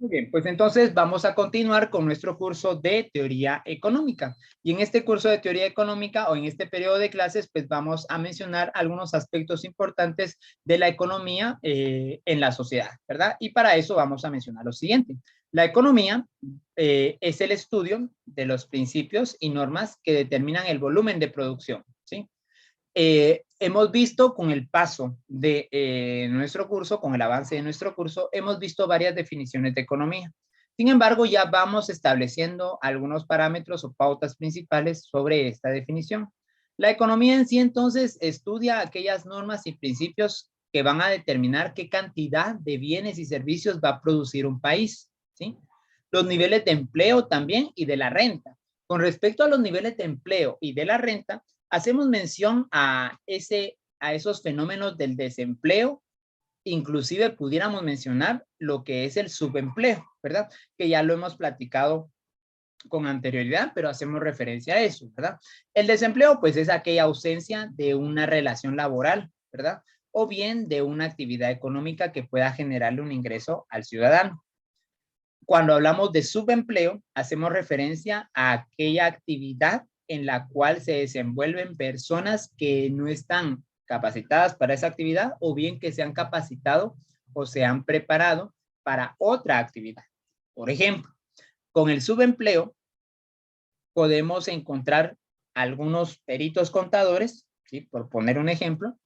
Muy bien, pues entonces vamos a continuar con nuestro curso de teoría económica. Y en este curso de teoría económica o en este periodo de clases, pues vamos a mencionar algunos aspectos importantes de la economía en la sociedad, ¿verdad? Y para eso vamos a mencionar lo siguiente. La economía es el estudio de los principios y normas que determinan el volumen de producción, ¿sí? Hemos visto con el paso de nuestro curso, con el avance de nuestro curso, hemos visto varias definiciones de economía. Sin embargo, ya vamos estableciendo algunos parámetros o pautas principales sobre esta definición. La economía en sí, entonces, estudia aquellas normas y principios que van a determinar qué cantidad de bienes y servicios va a producir un país, ¿sí? Los niveles de empleo también y de la renta. Con respecto a los niveles de empleo y de la renta, hacemos mención a esos fenómenos del desempleo, inclusive pudiéramos mencionar lo que es el subempleo, ¿verdad? Que ya lo hemos platicado con anterioridad, pero hacemos referencia a eso, ¿verdad? El desempleo, pues, es aquella ausencia de una relación laboral, ¿verdad? O bien de una actividad económica que pueda generarle un ingreso al ciudadano. Cuando hablamos de subempleo, hacemos referencia a aquella actividad en la cual se desenvuelven personas que no están capacitadas para esa actividad o bien que se han capacitado o se han preparado para otra actividad. Por ejemplo, con el subempleo podemos encontrar algunos peritos contadores, ¿sí? Por poner un ejemplo,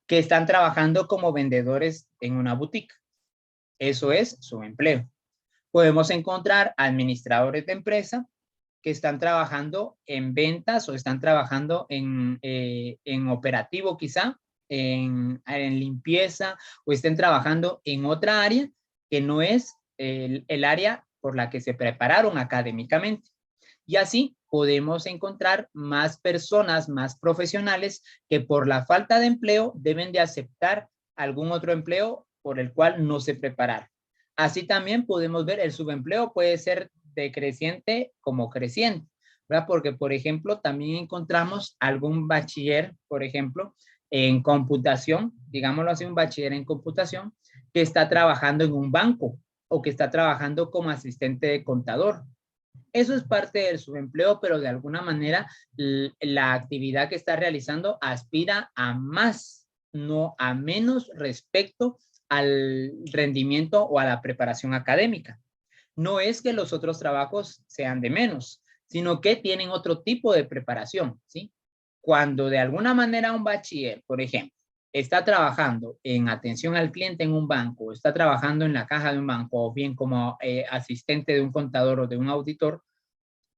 que están trabajando como vendedores en una boutique. Eso es subempleo. Podemos encontrar administradores de empresa que están trabajando en ventas o están trabajando en operativo quizá, en limpieza o estén trabajando en otra área que no es el área por la que se prepararon académicamente. Y así podemos encontrar más personas, más profesionales que por la falta de empleo deben de aceptar algún otro empleo por el cual no se prepararon. Así también podemos ver el subempleo puede ser decreciente como creciente, ¿verdad? Porque, por ejemplo, también encontramos algún bachiller, por ejemplo, en computación, digámoslo así, un bachiller en computación, que está trabajando en un banco o que está trabajando como asistente de contador. Eso es parte del subempleo, pero de alguna manera la actividad que está realizando aspira a más, no a menos respecto al rendimiento o a la preparación académica. No es que los otros trabajos sean de menos, sino que tienen otro tipo de preparación, ¿sí? Cuando de alguna manera un bachiller, por ejemplo, está trabajando en atención al cliente en un banco, está trabajando en la caja de un banco o bien como asistente de un contador o de un auditor,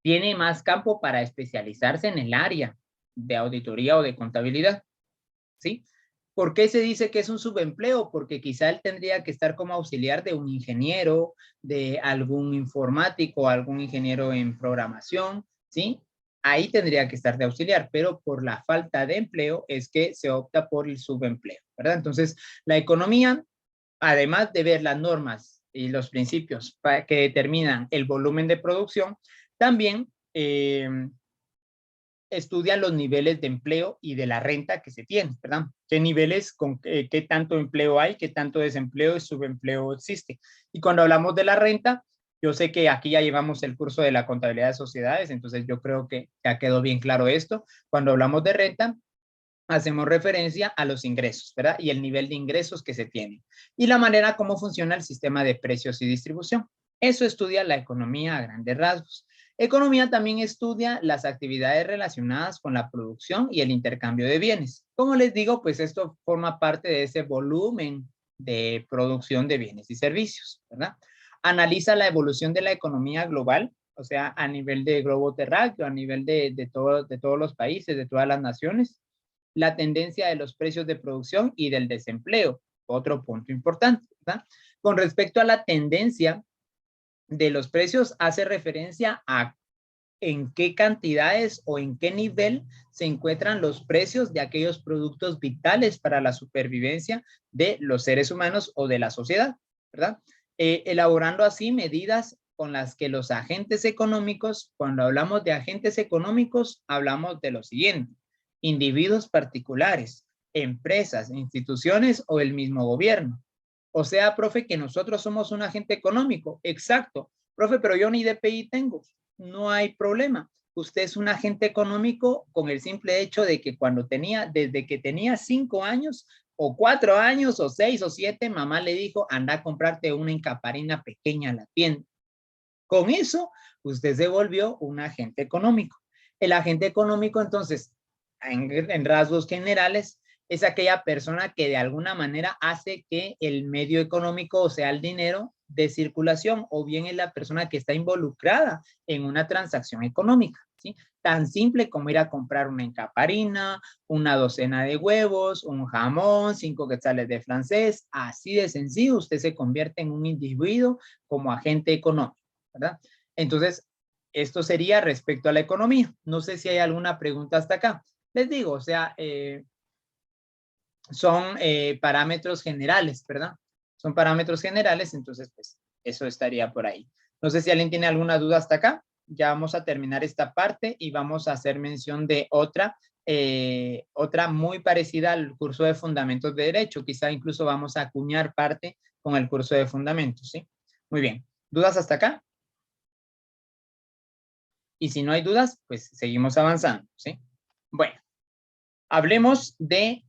tiene más campo para especializarse en el área de auditoría o de contabilidad, ¿sí? ¿Por qué se dice que es un subempleo? Porque quizá él tendría que estar como auxiliar de un ingeniero, de algún informático, algún ingeniero en programación, ¿sí? Ahí tendría que estar de auxiliar, pero por la falta de empleo es que se opta por el subempleo, ¿verdad? Entonces, la economía, además de ver las normas y los principios que determinan el volumen de producción, también estudian los niveles de empleo y de la renta que se tiene, ¿verdad? ¿Qué niveles, qué tanto empleo hay, qué tanto desempleo y subempleo existe? Y cuando hablamos de la renta, yo sé que aquí ya llevamos el curso de la contabilidad de sociedades, entonces yo creo que ya quedó bien claro esto. Cuando hablamos de renta, hacemos referencia a los ingresos, ¿verdad? Y el nivel de ingresos que se tiene. Y la manera como funciona el sistema de precios y distribución. Eso estudia la economía a grandes rasgos. Economía también estudia las actividades relacionadas con la producción y el intercambio de bienes. Como les digo, pues esto forma parte de ese volumen de producción de bienes y servicios, ¿verdad? Analiza la evolución de la economía global, o sea, a nivel de globo terráqueo, a nivel de todos los países, de todas las naciones, la tendencia de los precios de producción y del desempleo, otro punto importante, ¿verdad? Con respecto a la tendencia de los precios, hace referencia a en qué cantidades o en qué nivel se encuentran los precios de aquellos productos vitales para la supervivencia de los seres humanos o de la sociedad, ¿verdad? Elaborando así medidas con las que los agentes económicos, cuando hablamos de agentes económicos, hablamos de lo siguiente: individuos particulares, empresas, instituciones o el mismo gobierno, O sea, profe, que nosotros somos un agente económico. Exacto. Profe, pero yo ni DPI tengo. No hay problema. Usted es un agente económico con el simple hecho de que desde que tenía 5 años, o 4 años, o 6 o 7, mamá le dijo, anda a comprarte una encaparina pequeña a la tienda. Con eso, usted se volvió un agente económico. El agente económico, entonces, en rasgos generales, es aquella persona que de alguna manera hace que el medio económico, o sea, el dinero de circulación, o bien es la persona que está involucrada en una transacción económica, ¿sí? Tan simple como ir a comprar una encaparina, una docena de huevos, un jamón, 5 quetzales de francés, así de sencillo, usted se convierte en un individuo como agente económico, ¿verdad? Entonces, esto sería respecto a la economía. No sé si hay alguna pregunta hasta acá. Les digo, o sea, son parámetros generales, ¿verdad? Son parámetros generales, entonces, pues, eso estaría por ahí. No sé si alguien tiene alguna duda hasta acá. Ya vamos a terminar esta parte y vamos a hacer mención de otra muy parecida al curso de Fundamentos de Derecho. Quizá incluso vamos a acuñar parte con el curso de Fundamentos, ¿sí? Muy bien. ¿Dudas hasta acá? Y si no hay dudas, pues seguimos avanzando, ¿sí? Bueno, hablemos de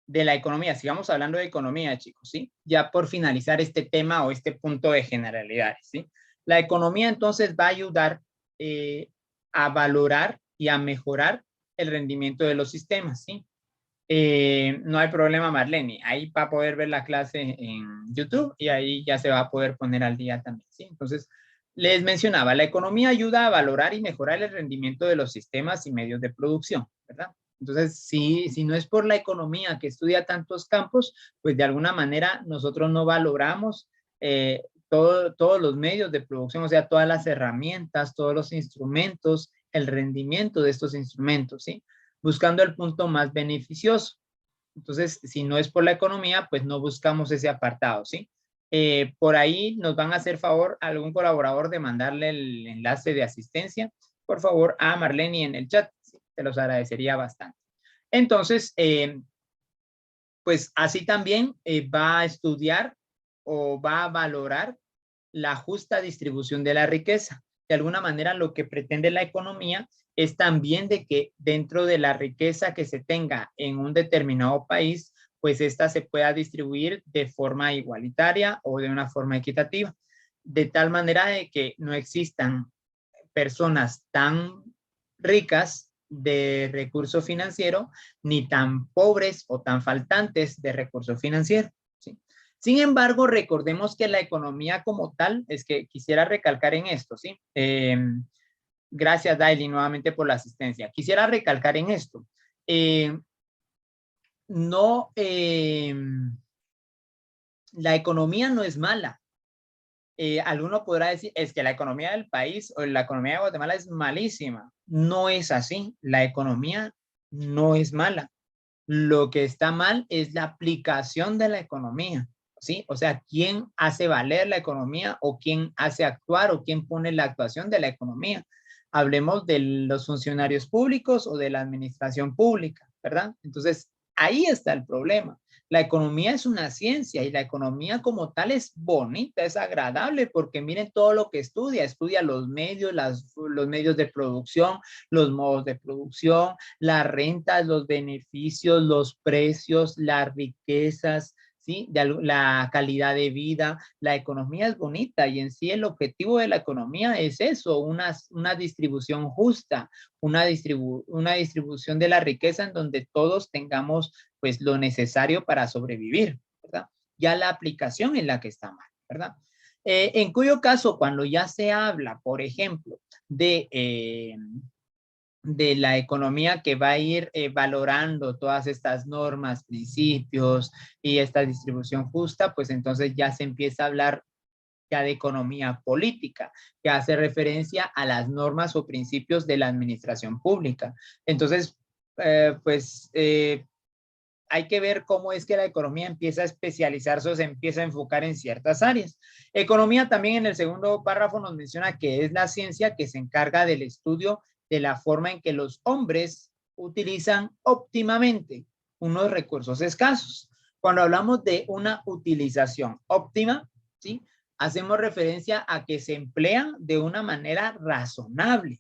la economía. Sigamos hablando de economía, chicos, ¿sí? Ya por finalizar este tema o este punto de generalidades, ¿sí? La economía entonces va a ayudar a valorar y a mejorar el rendimiento de los sistemas, ¿sí? No hay problema, Marlene. Ahí va a poder ver la clase en YouTube y ahí ya se va a poder poner al día también, ¿sí? Entonces, les mencionaba, la economía ayuda a valorar y mejorar el rendimiento de los sistemas y medios de producción, ¿verdad? Entonces, si no es por la economía que estudia tantos campos, pues de alguna manera nosotros no valoramos todos los medios de producción, o sea, todas las herramientas, todos los instrumentos, el rendimiento de estos instrumentos, ¿sí? Buscando el punto más beneficioso. Entonces, si no es por la economía, pues no buscamos ese apartado, ¿sí? Por ahí nos van a hacer favor algún colaborador de mandarle el enlace de asistencia, por favor, a Marlene en el chat, ¿sí? Te los agradecería bastante. Entonces, pues así también va a estudiar o va a valorar la justa distribución de la riqueza. De alguna manera, lo que pretende la economía es también de que dentro de la riqueza que se tenga en un determinado país, pues esta se pueda distribuir de forma igualitaria o de una forma equitativa, de tal manera de que no existan personas tan ricas de recurso financiero ni tan pobres o tan faltantes de recurso financiero, ¿sí? Sin embargo, recordemos que la economía como tal, es que quisiera recalcar en esto, ¿sí? Gracias, Daily, nuevamente por la asistencia. Quisiera recalcar en esto. No, la economía no es mala. Alguno podrá decir, es que la economía del país o la economía de Guatemala es malísima. No es así. La economía no es mala. Lo que está mal es la aplicación de la economía, ¿sí? O sea, quién hace valer la economía o quién hace actuar o quién pone la actuación de la economía. Hablemos de los funcionarios públicos o de la administración pública, ¿verdad? Entonces, ahí está el problema. La economía es una ciencia y la economía como tal es bonita, es agradable, porque miren todo lo que estudia los medios, los medios de producción, los modos de producción, las rentas, los beneficios, los precios, las riquezas, ¿sí? La calidad de vida. La economía es bonita y en sí el objetivo de la economía es eso, una distribución justa, una distribución de la riqueza en donde todos tengamos pues lo necesario para sobrevivir, ¿verdad? Ya la aplicación es la que está mal, ¿verdad? En cuyo caso, cuando ya se habla, por ejemplo, de la economía que va a ir valorando todas estas normas, principios y esta distribución justa, pues entonces ya se empieza a hablar ya de economía política, que hace referencia a las normas o principios de la administración pública. Entonces, hay que ver cómo es que la economía empieza a especializarse o se empieza a enfocar en ciertas áreas. Economía también en el segundo párrafo nos menciona que es la ciencia que se encarga del estudio de la forma en que los hombres utilizan óptimamente unos recursos escasos. Cuando hablamos de una utilización óptima, ¿sí? Hacemos referencia a que se emplean de una manera razonable,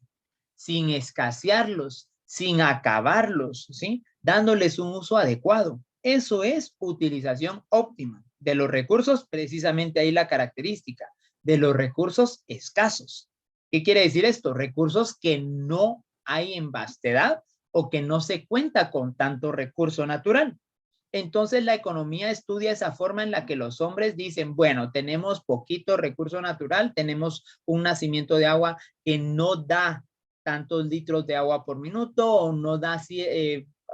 sin escasearlos, sin acabarlos, ¿sí? Dándoles un uso adecuado. Eso es utilización óptima de los recursos, precisamente ahí la característica, de los recursos escasos. ¿Qué quiere decir esto? Recursos que no hay en vastedad o que no se cuenta con tanto recurso natural. Entonces la economía estudia esa forma en la que los hombres dicen, bueno, tenemos poquito recurso natural, tenemos un nacimiento de agua que no da tantos litros de agua por minuto o no da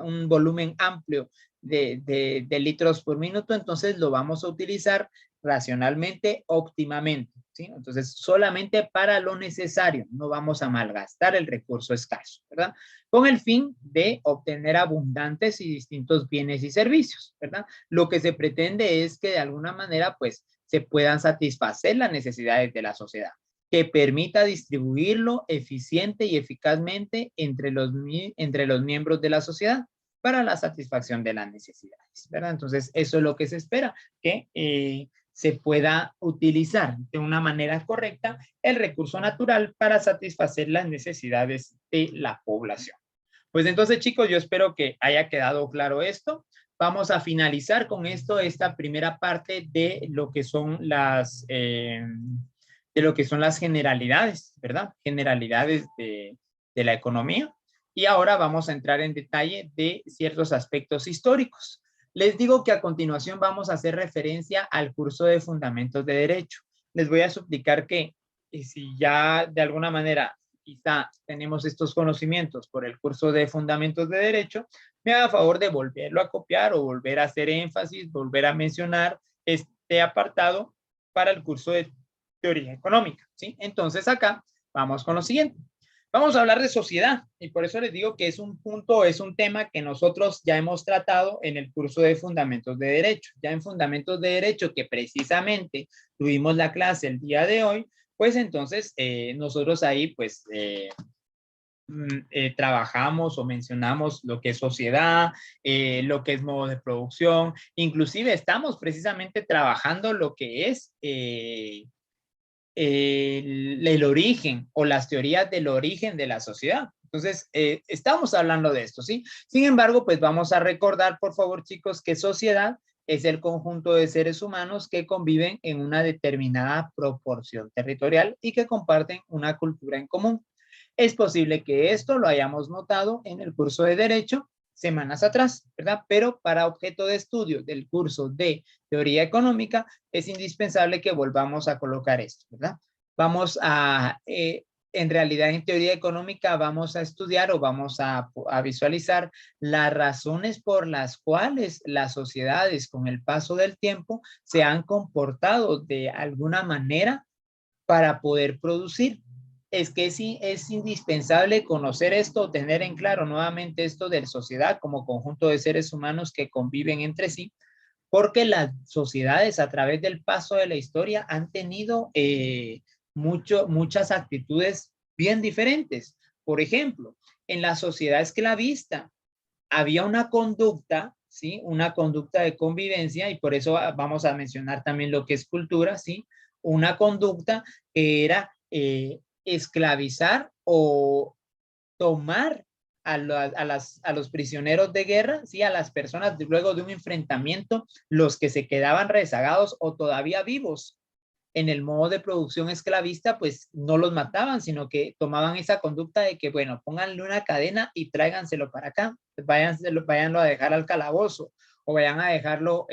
un volumen amplio de litros por minuto, entonces lo vamos a utilizar racionalmente, óptimamente, ¿sí? Entonces, solamente para lo necesario, no vamos a malgastar el recurso escaso, ¿verdad? Con el fin de obtener abundantes y distintos bienes y servicios, ¿verdad? Lo que se pretende es que de alguna manera, pues, se puedan satisfacer las necesidades de la sociedad, que permita distribuirlo eficiente y eficazmente entre los miembros de la sociedad para la satisfacción de las necesidades, ¿verdad? Entonces, eso es lo que se espera, que se pueda utilizar de una manera correcta el recurso natural para satisfacer las necesidades de la población. Pues entonces, chicos, yo espero que haya quedado claro esto. Vamos a finalizar con esto, esta primera parte de lo que son las generalidades, ¿verdad? Generalidades de la economía. Y ahora vamos a entrar en detalle de ciertos aspectos históricos. Les digo que a continuación vamos a hacer referencia al curso de Fundamentos de Derecho. Les voy a suplicar que si ya de alguna manera quizá tenemos estos conocimientos por el curso de Fundamentos de Derecho, me haga favor de volverlo a copiar o volver a hacer énfasis, volver a mencionar este apartado para el curso de Teoría Económica, ¿sí? Entonces acá vamos con lo siguiente. Vamos a hablar de sociedad y por eso les digo que es un punto, es un tema que nosotros ya hemos tratado en el curso de Fundamentos de Derecho. Ya en Fundamentos de Derecho, que precisamente tuvimos la clase el día de hoy, pues entonces nosotros ahí pues trabajamos o mencionamos lo que es sociedad, lo que es modo de producción, inclusive estamos precisamente trabajando lo que es el origen o las teorías del origen de la sociedad. Entonces, estamos hablando de esto, ¿sí? Sin embargo, pues vamos a recordar, por favor, chicos, que sociedad es el conjunto de seres humanos que conviven en una determinada proporción territorial y que comparten una cultura en común. Es posible que esto lo hayamos notado en el curso de Derecho semanas atrás, ¿verdad? Pero para objeto de estudio del curso de Teoría Económica es indispensable que volvamos a colocar esto, ¿verdad? Vamos a, en realidad en Teoría Económica vamos a estudiar o vamos a visualizar las razones por las cuales las sociedades con el paso del tiempo se han comportado de alguna manera para poder producir. Es que sí, es indispensable conocer esto, tener en claro nuevamente esto de la sociedad como conjunto de seres humanos que conviven entre sí, porque las sociedades a través del paso de la historia han tenido muchas actitudes bien diferentes. Por ejemplo, en la sociedad esclavista había una conducta, ¿sí? Una conducta de convivencia y por eso vamos a mencionar también lo que es cultura, ¿sí? Una conducta que era esclavizar o tomar a los prisioneros de guerra, ¿sí? A las personas luego de un enfrentamiento, los que se quedaban rezagados o todavía vivos en el modo de producción esclavista, pues no los mataban, sino que tomaban esa conducta de que, bueno, pónganle una cadena y tráiganselo para acá, váyanlo a dejar al calabozo o vayan a dejarlo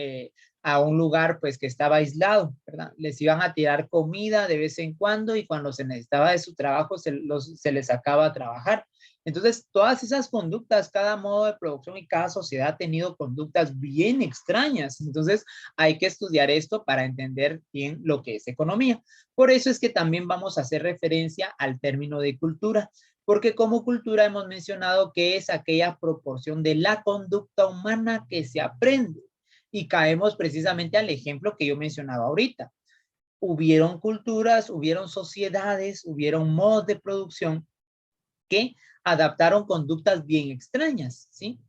a un lugar pues que estaba aislado, ¿verdad? Les iban a tirar comida de vez en cuando y cuando se necesitaba de su trabajo se les sacaba a trabajar. Entonces, todas esas conductas, cada modo de producción y cada sociedad ha tenido conductas bien extrañas. Entonces, hay que estudiar esto para entender bien lo que es economía. Por eso es que también vamos a hacer referencia al término de cultura, porque como cultura hemos mencionado que es aquella proporción de la conducta humana que se aprende. Y caemos precisamente al ejemplo que yo mencionaba ahorita. Hubieron culturas, hubieron sociedades, hubieron modos de producción que adaptaron conductas bien extrañas, ¿sí?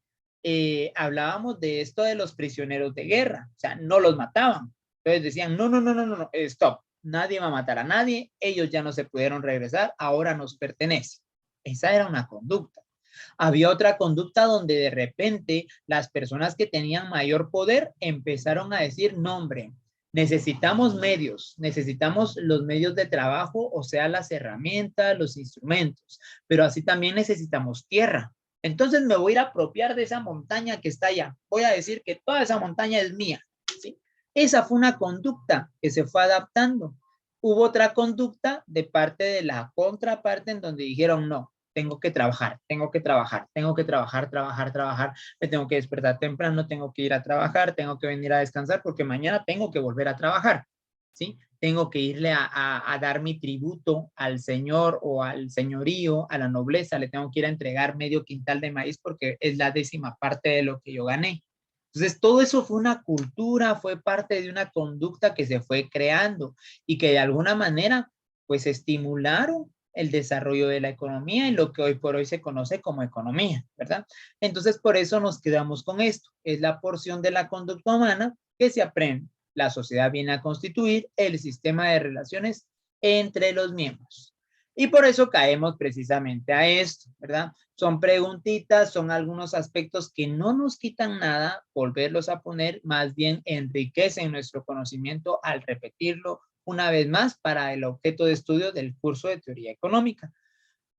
hablábamos de esto de los prisioneros de guerra, o sea, no los mataban. Entonces decían, no, no, no, no, no, no, stop, nadie va a matar a nadie, ellos ya no se pudieron regresar, ahora nos pertenece. Esa era una conducta. Había otra conducta donde de repente las personas que tenían mayor poder empezaron a decir, no, hombre, necesitamos medios, necesitamos los medios de trabajo, o sea, las herramientas, los instrumentos, pero así también necesitamos tierra. Entonces me voy a ir a apropiar de esa montaña que está allá. Voy a decir que toda esa montaña es mía, ¿sí? Esa fue una conducta que se fue adaptando. Hubo otra conducta de parte de la contraparte en donde dijeron, no, tengo que trabajar, tengo que trabajar, tengo que trabajar, trabajar, trabajar, me tengo que despertar temprano, tengo que ir a trabajar, tengo que venir a descansar porque mañana tengo que volver a trabajar, ¿sí? Tengo que irle a dar mi tributo al señor o al señorío, a la nobleza, le tengo que ir a entregar medio quintal de maíz porque es la 10ª parte de lo que yo gané. Entonces, todo eso fue una cultura, fue parte de una conducta que se fue creando y que de alguna manera, pues, estimularon el desarrollo de la economía y lo que hoy por hoy se conoce como economía, ¿verdad? Entonces, por eso nos quedamos con esto. Es la porción de la conducta humana que se aprende. La sociedad viene a constituir el sistema de relaciones entre los miembros. Y por eso caemos precisamente a esto, ¿verdad? Son preguntitas, son algunos aspectos que no nos quitan nada, volverlos a poner, más bien enriquecen nuestro conocimiento al repetirlo una vez más para el objeto de estudio del curso de teoría económica.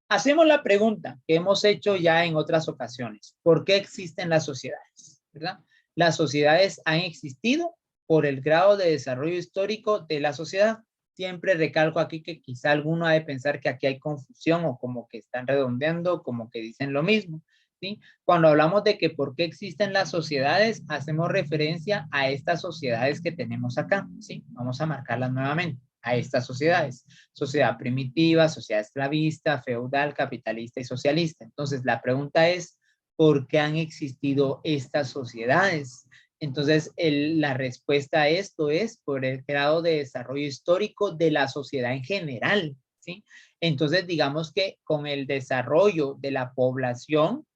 Hacemos la pregunta que hemos hecho ya en otras ocasiones. ¿Por qué existen las sociedades? ¿Verdad? Las sociedades han existido por el grado de desarrollo histórico de la sociedad. Siempre recalco aquí que quizá alguno ha de pensar que aquí hay confusión o como que están redondeando, como que dicen lo mismo, ¿sí? Cuando hablamos de que por qué existen las sociedades, hacemos referencia a estas sociedades que tenemos acá, ¿sí? Vamos a marcarlas nuevamente, a estas sociedades. Sociedad primitiva, sociedad esclavista, feudal, capitalista y socialista. Entonces, la pregunta es, ¿por qué han existido estas sociedades? Entonces, la respuesta a esto es por el grado de desarrollo histórico de la sociedad en general, ¿sí? Entonces, digamos que con el desarrollo de la población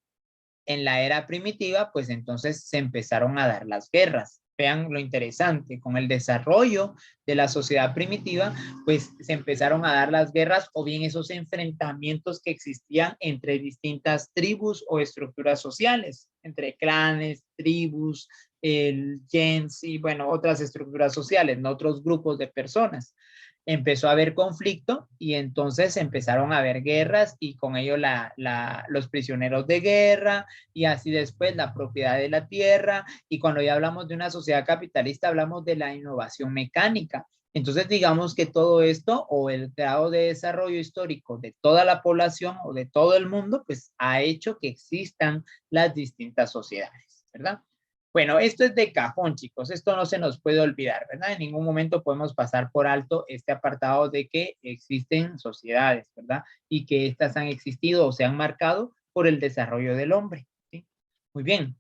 en la era primitiva, pues entonces se empezaron a dar las guerras. Vean lo interesante, con el desarrollo de la sociedad primitiva, pues se empezaron a dar las guerras o bien esos enfrentamientos que existían entre distintas tribus o estructuras sociales, entre clanes, tribus, el gens y bueno, otras estructuras sociales, ¿no? Otros grupos de personas. Empezó a haber conflicto y entonces empezaron a haber guerras y con ello los prisioneros de guerra y así después la propiedad de la tierra y cuando ya hablamos de una sociedad capitalista hablamos de la innovación mecánica. Entonces digamos que todo esto o el grado de desarrollo histórico de toda la población o de todo el mundo pues ha hecho que existan las distintas sociedades, ¿verdad? Bueno, esto es de cajón, chicos. Esto no se nos puede olvidar, ¿verdad? En ningún momento podemos pasar por alto este apartado de que existen sociedades, ¿verdad? Y que estas han existido o se han marcado por el desarrollo del hombre, ¿sí? Muy bien.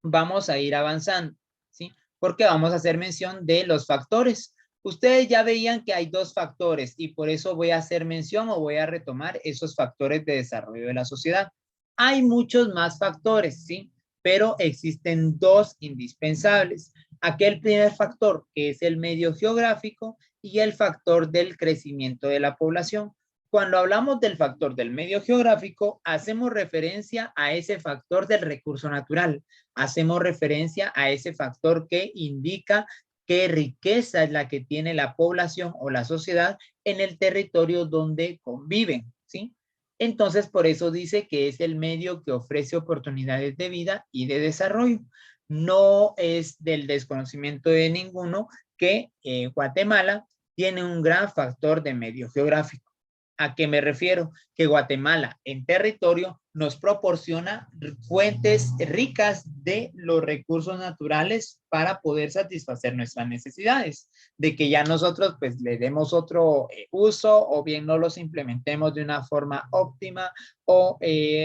Vamos a ir avanzando, ¿sí? Porque vamos a hacer mención de los factores. Ustedes ya veían que hay dos factores y por eso voy a hacer mención o voy a retomar esos factores de desarrollo de la sociedad. Hay muchos más factores, ¿sí? Pero existen dos indispensables. Aquel primer factor que es el medio geográfico y el factor del crecimiento de la población. Cuando hablamos del factor del medio geográfico, hacemos referencia a ese factor del recurso natural. Hacemos referencia a ese factor que indica qué riqueza es la que tiene la población o la sociedad en el territorio donde conviven, ¿sí? Entonces, por eso dice que es el medio que ofrece oportunidades de vida y de desarrollo. No es del desconocimiento de ninguno que Guatemala tiene un gran factor de medio geográfico. ¿A qué me refiero? Que Guatemala en territorio nos proporciona fuentes ricas de los recursos naturales para poder satisfacer nuestras necesidades. De que ya nosotros pues le demos otro uso o bien no los implementemos de una forma óptima o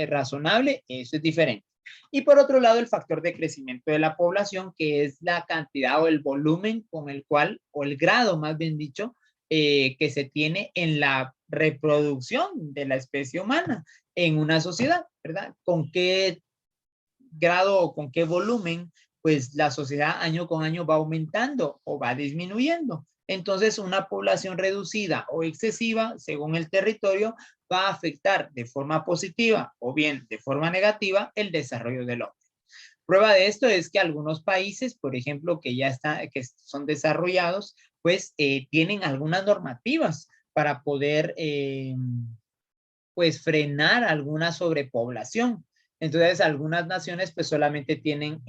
razonable, eso es diferente. Y por otro lado, el factor de crecimiento de la población, que es la cantidad o el volumen con el cual, o el grado más bien dicho, que se tiene en la reproducción de la especie humana en una sociedad, ¿verdad? ¿Con qué grado o con qué volumen, pues la sociedad año con año va aumentando o va disminuyendo. Entonces, una población reducida o excesiva, según el territorio, va a afectar de forma positiva o bien de forma negativa el desarrollo del hombre. Prueba de esto es que algunos países, por ejemplo, que son desarrollados, pues tienen algunas normativas para poder pues frenar alguna sobrepoblación. Entonces, algunas naciones pues solamente tienen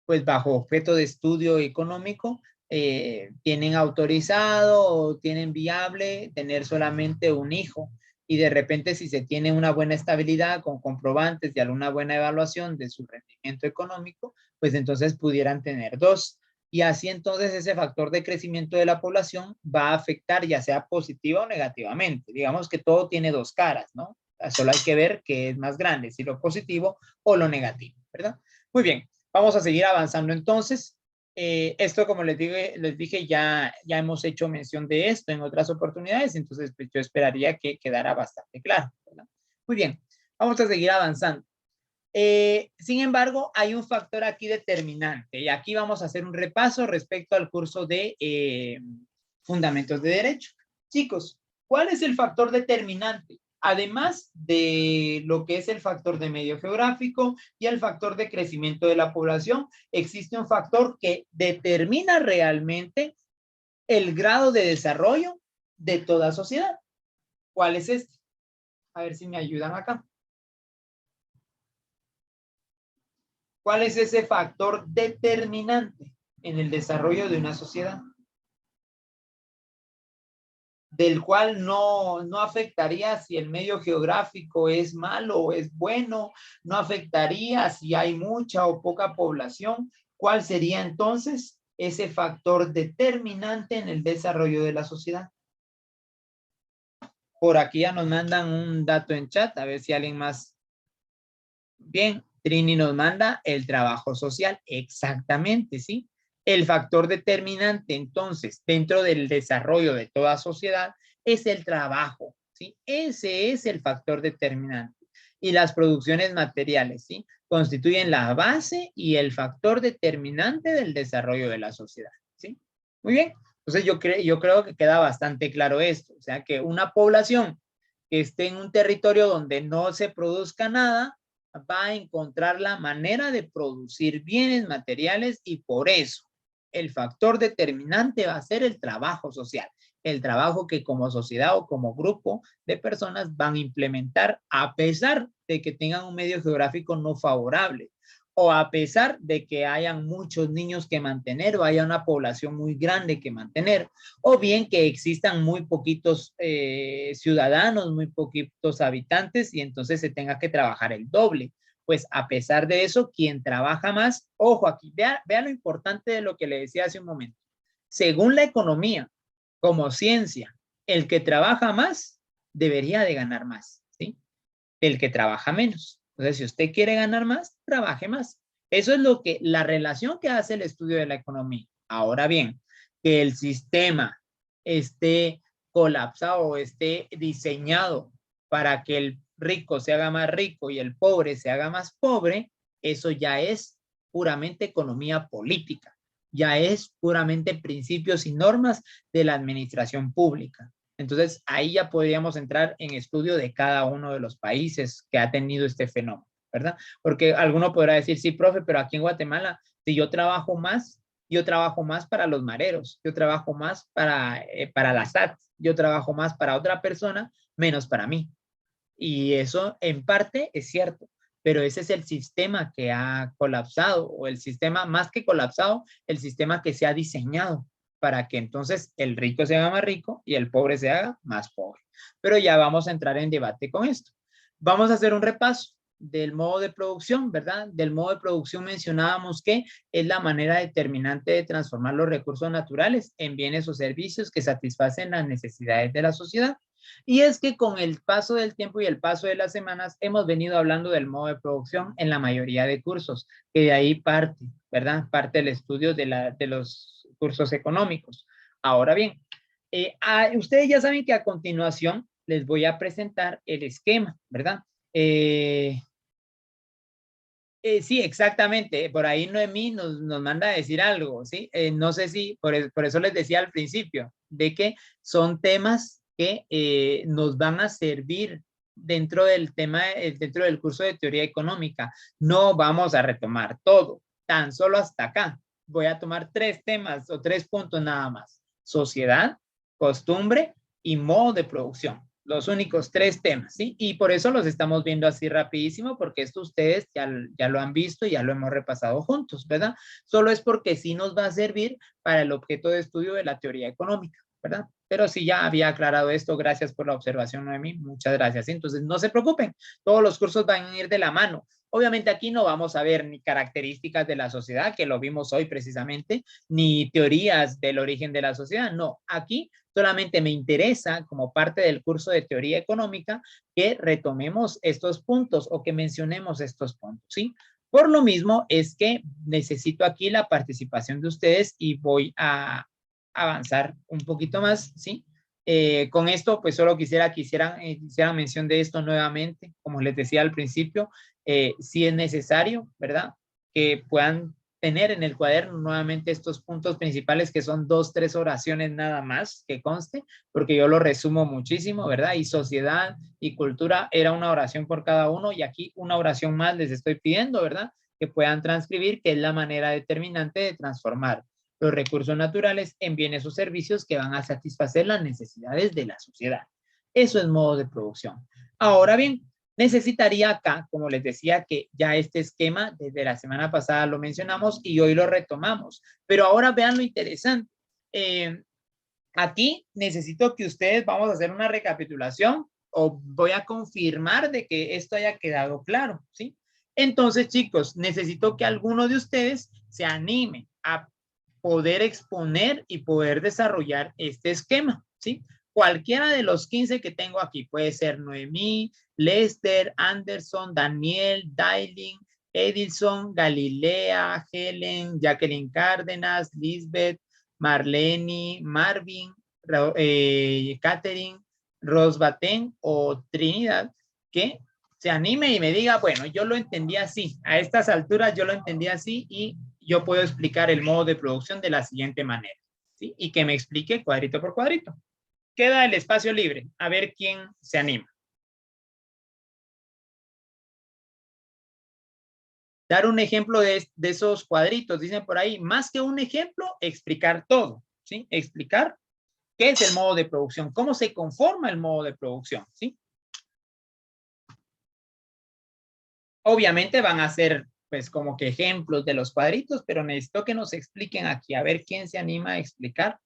pues bajo objeto de estudio económico, tienen autorizado o tienen viable tener solamente un hijo. Y de repente, si se tiene una buena estabilidad con comprobantes de alguna buena evaluación de su rendimiento económico, pues entonces pudieran tener dos. Y así entonces ese factor de crecimiento de la población va a afectar ya sea positiva o negativamente. Digamos que todo tiene dos caras, ¿no? Solo hay que ver qué es más grande, si lo positivo o lo negativo, ¿verdad? Muy bien, vamos a seguir avanzando entonces. Esto, como les dije ya hemos hecho mención de esto en otras oportunidades, entonces pues, yo esperaría que quedara bastante claro, ¿verdad? Muy bien, vamos a seguir avanzando. Sin embargo, hay un factor aquí determinante y aquí vamos a hacer un repaso respecto al curso de Fundamentos de Derecho. Chicos, ¿cuál es el factor determinante? Además de lo que es el factor de medio geográfico y el factor de crecimiento de la población, existe un factor que determina realmente el grado de desarrollo de toda sociedad. ¿Cuál es este? A ver si me ayudan acá. ¿Cuál es ese factor determinante en el desarrollo de una sociedad? Del cual no afectaría si el medio geográfico es malo o es bueno, no afectaría si hay mucha o poca población. ¿Cuál sería entonces ese factor determinante en el desarrollo de la sociedad? Por aquí ya nos mandan un dato en chat, a ver si alguien más. Bien, Trini nos manda el trabajo social. Exactamente, ¿sí? El factor determinante, entonces, dentro del desarrollo de toda sociedad es el trabajo, ¿sí? Ese es el factor determinante. Y las producciones materiales, ¿sí? Constituyen la base y el factor determinante del desarrollo de la sociedad, ¿sí? Muy bien. Entonces, yo creo que queda bastante claro esto. O sea, que una población que esté en un territorio donde no se produzca nada, va a encontrar la manera de producir bienes materiales y por eso el factor determinante va a ser el trabajo social, el trabajo que como sociedad o como grupo de personas van a implementar a pesar de que tengan un medio geográfico no favorable o a pesar de que hayan muchos niños que mantener o haya una población muy grande que mantener, o bien que existan muy poquitos ciudadanos, muy poquitos habitantes y entonces se tenga que trabajar el doble. Pues a pesar de eso, quien trabaja más, ojo aquí, vea lo importante de lo que le decía hace un momento. Según la economía, como ciencia, el que trabaja más debería de ganar más, ¿sí? El que trabaja menos. Entonces, si usted quiere ganar más, trabaje más. Eso es lo que, la relación que hace el estudio de la economía. Ahora bien, que el sistema esté colapsado o esté diseñado para que el rico se haga más rico y el pobre se haga más pobre, eso ya es puramente economía política, ya es puramente principios y normas de la administración pública. Entonces, ahí ya podríamos entrar en estudio de cada uno de los países que ha tenido este fenómeno, ¿verdad? Porque alguno podrá decir, sí, profe, pero aquí en Guatemala, si yo trabajo más para los mareros, yo trabajo más para la SAT, yo trabajo más para otra persona, menos para mí. Y eso en parte es cierto, pero ese es el sistema que ha colapsado o el sistema más que colapsado, el sistema que se ha diseñado para que entonces el rico se haga más rico y el pobre se haga más pobre. Pero ya vamos a entrar en debate con esto. Vamos a hacer un repaso del modo de producción, ¿verdad? Del modo de producción mencionábamos que es la manera determinante de transformar los recursos naturales en bienes o servicios que satisfacen las necesidades de la sociedad. Y es que con el paso del tiempo y el paso de las semanas hemos venido hablando del modo de producción en la mayoría de cursos, que de ahí parte, ¿verdad? Parte el estudio de los cursos económicos. Ahora bien, ustedes ya saben que a continuación les voy a presentar el esquema, ¿verdad? Sí, exactamente. Por ahí Noemí nos manda a decir algo, ¿sí? No sé si, por eso les decía al principio, de que son temas que nos van a servir dentro del tema, dentro del curso de teoría económica. No vamos a retomar todo, tan solo hasta acá. Voy a tomar 3 temas o 3 puntos nada más. Sociedad, costumbre y modo de producción. Los únicos 3 temas, ¿sí? Y por eso los estamos viendo así rapidísimo, porque esto ustedes ya lo han visto y ya lo hemos repasado juntos, ¿verdad? Solo es porque sí nos va a servir para el objeto de estudio de la teoría económica, ¿verdad? Pero sí ya había aclarado esto, gracias por la observación, Noemí, muchas gracias. Entonces, no se preocupen, todos los cursos van a ir de la mano. Obviamente aquí no vamos a ver ni características de la sociedad, que lo vimos hoy precisamente, ni teorías del origen de la sociedad, no. Aquí solamente me interesa, como parte del curso de teoría económica, que retomemos estos puntos o que mencionemos estos puntos, ¿sí? Por lo mismo es que necesito aquí la participación de ustedes y voy a avanzar un poquito más, ¿sí? Con esto, pues solo quisiera que hicieran mención de esto nuevamente, como les decía al principio, si es necesario, ¿verdad? Que puedan tener en el cuaderno nuevamente estos puntos principales que son 2, 3 oraciones nada más que conste, porque yo lo resumo muchísimo, ¿verdad? Y sociedad y cultura era una oración por cada uno y aquí una oración más les estoy pidiendo, ¿verdad? Que puedan transcribir, que es la manera determinante de transformar los recursos naturales en bienes o servicios que van a satisfacer las necesidades de la sociedad. Eso es modo de producción. Ahora bien, necesitaría acá, como les decía, que ya este esquema desde la semana pasada lo mencionamos y hoy lo retomamos. Pero ahora vean lo interesante. Aquí necesito que ustedes, vamos a hacer una recapitulación o voy a confirmar de que esto haya quedado claro, ¿sí? Entonces, chicos, necesito que alguno de ustedes se anime a poder exponer y poder desarrollar este esquema, ¿sí? Cualquiera de los 15 que tengo aquí, puede ser Noemí, Lester, Anderson, Daniel, Dailing, Edilson, Galilea, Helen, Jacqueline Cárdenas, Lisbeth, Marlene, Marvin, Catherine, Rosbaten o Trinidad, que se anime y me diga, bueno, yo lo entendí así, a estas alturas yo lo entendí así y yo puedo explicar el modo de producción de la siguiente manera, ¿sí? Y que me explique cuadrito por cuadrito. Queda el espacio libre, a ver quién se anima. Dar un ejemplo de esos cuadritos, dicen por ahí, más que un ejemplo, explicar todo, ¿sí? Explicar qué es el modo de producción, cómo se conforma el modo de producción, ¿sí? Obviamente van a ser, pues, como que ejemplos de los cuadritos, pero necesito que nos expliquen aquí, a ver quién se anima a explicar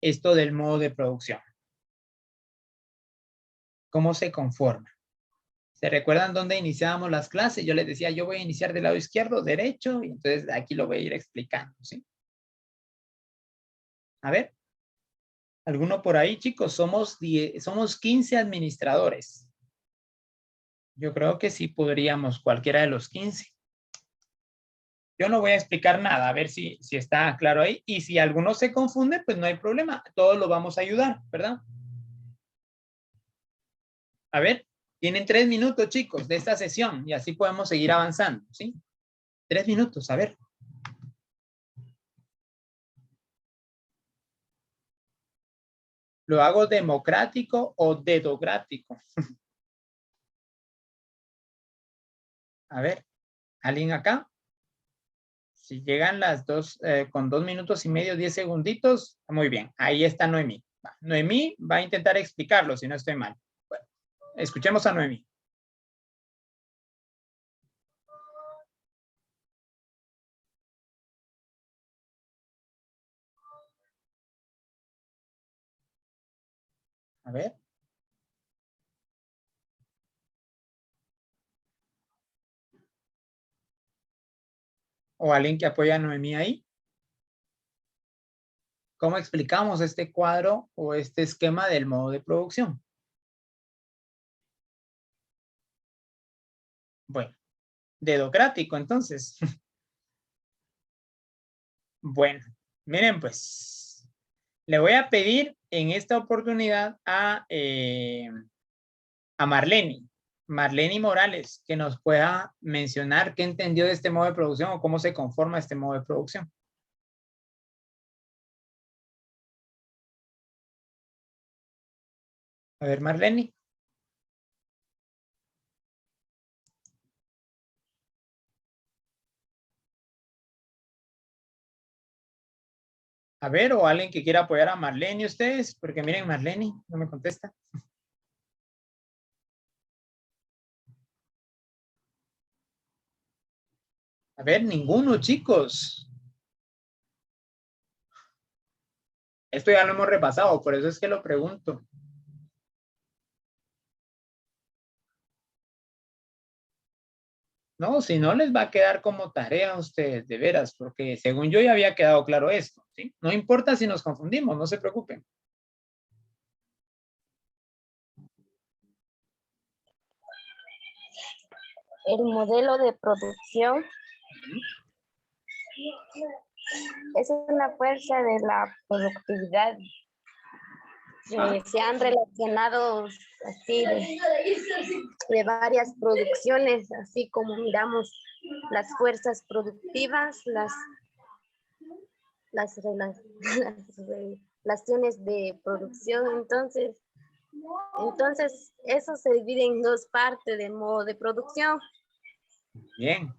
esto del modo de producción. ¿Cómo se conforma? ¿Se recuerdan dónde iniciábamos las clases? Yo les decía, yo voy a iniciar del lado izquierdo, derecho, y entonces aquí lo voy a ir explicando, ¿sí? A ver, ¿alguno por ahí, chicos? Somos 15 administradores. Yo creo que sí podríamos, cualquiera de los 15. Yo no voy a explicar nada, a ver si está claro ahí. Y si alguno se confunde, pues no hay problema. Todos lo vamos a ayudar, ¿verdad? A ver, tienen 3 minutos, chicos, de esta sesión y así podemos seguir avanzando, ¿sí? 3 minutos, a ver. ¿Lo hago democrático o dedocrático? A ver, ¿alguien acá? Si llegan las dos, con 2 minutos y medio, 10 segunditos, muy bien. Ahí está Noemí. Noemí va a intentar explicarlo, si no estoy mal. Bueno, escuchemos a Noemí. A ver. ¿O alguien que apoya a Noemí ahí? ¿Cómo explicamos este cuadro o este esquema del modo de producción? Bueno, dedocrático entonces. Bueno, miren pues, le voy a pedir en esta oportunidad a Marlene. Marlene Morales, que nos pueda mencionar qué entendió de este modo de producción o cómo se conforma este modo de producción. A ver, Marlene. A ver, o alguien que quiera apoyar a Marlene, ustedes, porque miren, Marlene no me contesta. A ver, ninguno, chicos. Esto ya lo hemos repasado, por eso es que lo pregunto. No, si no les va a quedar como tarea a ustedes, de veras, porque según yo ya había quedado claro esto, ¿sí? No importa si nos confundimos, no se preocupen. El modelo de producción es una fuerza de la productividad que se han relacionado así de varias producciones, así como miramos las fuerzas productivas, las relaciones de producción. Entonces, eso se divide en dos partes del modo de producción. Bien,